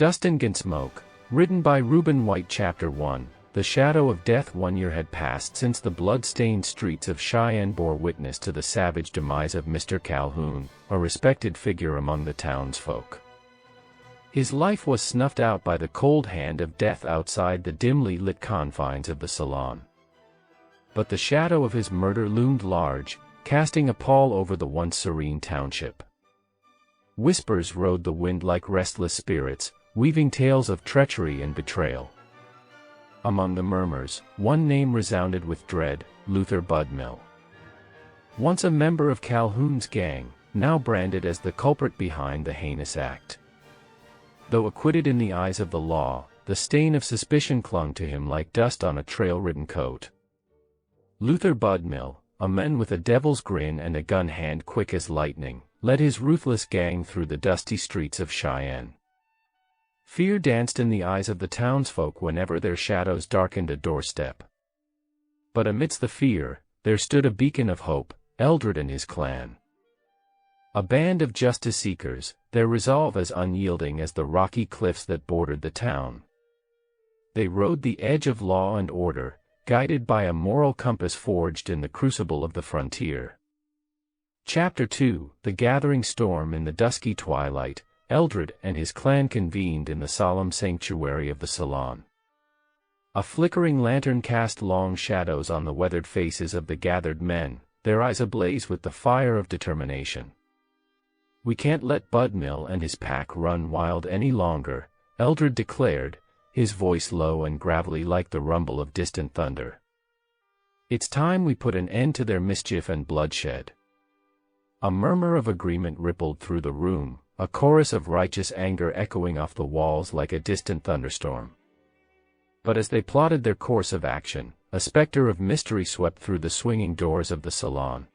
Dust and Gunsmoke, written by Reuben White. Chapter 1. The shadow of death. 1 year had passed since the blood-stained streets of Cheyenne bore witness to the savage demise of Mr. Calhoun, a respected figure among the townsfolk. His life was snuffed out by the cold hand of death outside the dimly lit confines of the Salon. But the shadow of his murder loomed large, casting a pall over the once serene township. Whispers rode the wind like restless spirits, weaving tales of treachery and betrayal. Among the murmurs, one name resounded with dread: Budmill. Once a member of Calhoun's gang, now branded as the culprit behind the heinous act. Though acquitted in the eyes of the law, the stain of suspicion clung to him like dust on a trail-ridden coat. Budmill, a man with a devil's grin and a gun hand quick as lightning, led his ruthless gang through the dusty streets of Cheyenne. Fear danced in the eyes of the townsfolk whenever their shadows darkened a doorstep. But amidst the fear, there stood a beacon of hope: Eldred and his clan. A band of justice-seekers, their resolve as unyielding as the rocky cliffs that bordered the town. They rode the edge of law and order, guided by a moral compass forged in the crucible of the frontier. Chapter 2. The gathering storm. In the dusky twilight, Eldred and his clan convened in the solemn sanctuary of the Salon. A flickering lantern cast long shadows on the weathered faces of the gathered men, their eyes ablaze with the fire of determination. "We can't let Budmill and his pack run wild any longer," Eldred declared, his voice low and gravelly like the rumble of distant thunder. "It's time we put an end to their mischief and bloodshed." A murmur of agreement rippled through the room, a chorus of righteous anger echoing off the walls like a distant thunderstorm. But as they plotted their course of action, a specter of mystery swept through the swinging doors of the Salon.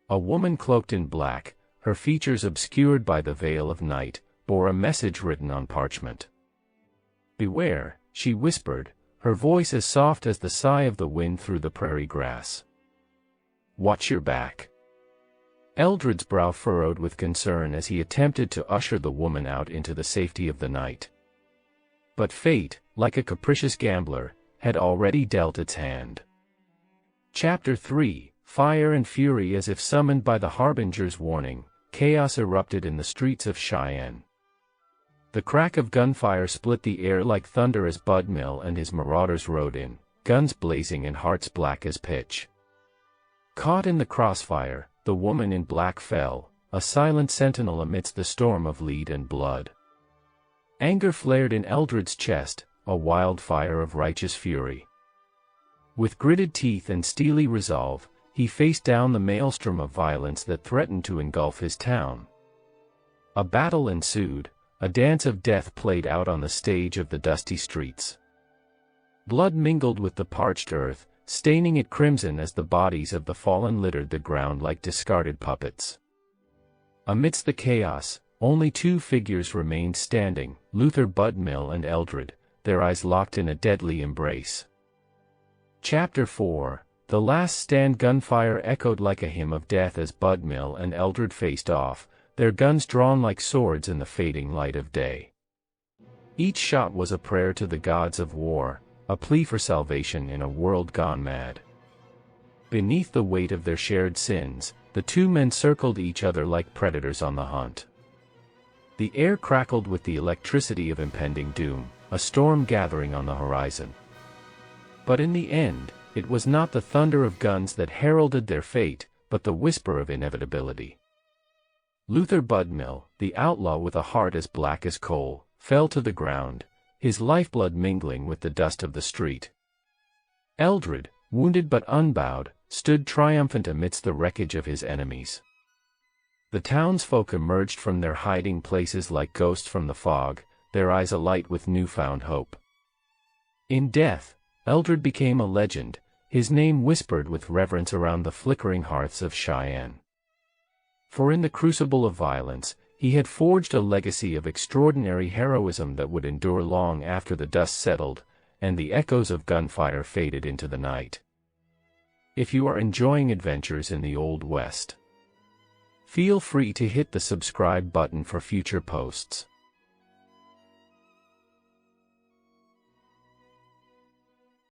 A woman cloaked in black, her features obscured by the veil of night, bore a message written on parchment. "Beware," she whispered, her voice as soft as the sigh of the wind through the prairie grass. "Watch your back." Eldred's brow furrowed with concern as he attempted to usher the woman out into the safety of the night. But fate, like a capricious gambler, had already dealt its hand. Chapter 3. Fire and fury. As if summoned by the harbinger's warning, chaos erupted in the streets of Cheyenne. The crack of gunfire split the air like thunder as Budmill and his marauders rode in, guns blazing and hearts black as pitch. Caught in the crossfire, the woman in black fell, a silent sentinel amidst the storm of lead and blood. Anger flared in Eldred's chest, a wildfire of righteous fury. With gritted teeth and steely resolve, he faced down the maelstrom of violence that threatened to engulf his town. A battle ensued, a dance of death played out on the stage of the dusty streets. Blood mingled with the parched earth, staining it crimson as the bodies of the fallen littered the ground like discarded puppets. Amidst the chaos, only two figures remained standing: Budmill and Eldred, their eyes locked in a deadly embrace. Chapter 4. The last stand. Gunfire echoed like a hymn of death as Budmill and Eldred faced off, their guns drawn like swords in the fading light of day. Each shot was a prayer to the gods of war, a plea for salvation in a world gone mad. Beneath the weight of their shared sins, the two men circled each other like predators on the hunt. The air crackled with the electricity of impending doom, a storm gathering on the horizon. But in the end, it was not the thunder of guns that heralded their fate, but the whisper of inevitability. Budmill, the outlaw with a heart as black as coal, fell to the ground, his lifeblood mingling with the dust of the street. Eldred, wounded but unbowed, stood triumphant amidst the wreckage of his enemies. The townsfolk emerged from their hiding places like ghosts from the fog, their eyes alight with newfound hope. In death, Eldred became a legend, his name whispered with reverence around the flickering hearths of Cheyenne. For in the crucible of violence, he had forged a legacy of extraordinary heroism that would endure long after the dust settled, and the echoes of gunfire faded into the night. If you are enjoying adventures in the Old West, feel free to hit the subscribe button for future posts.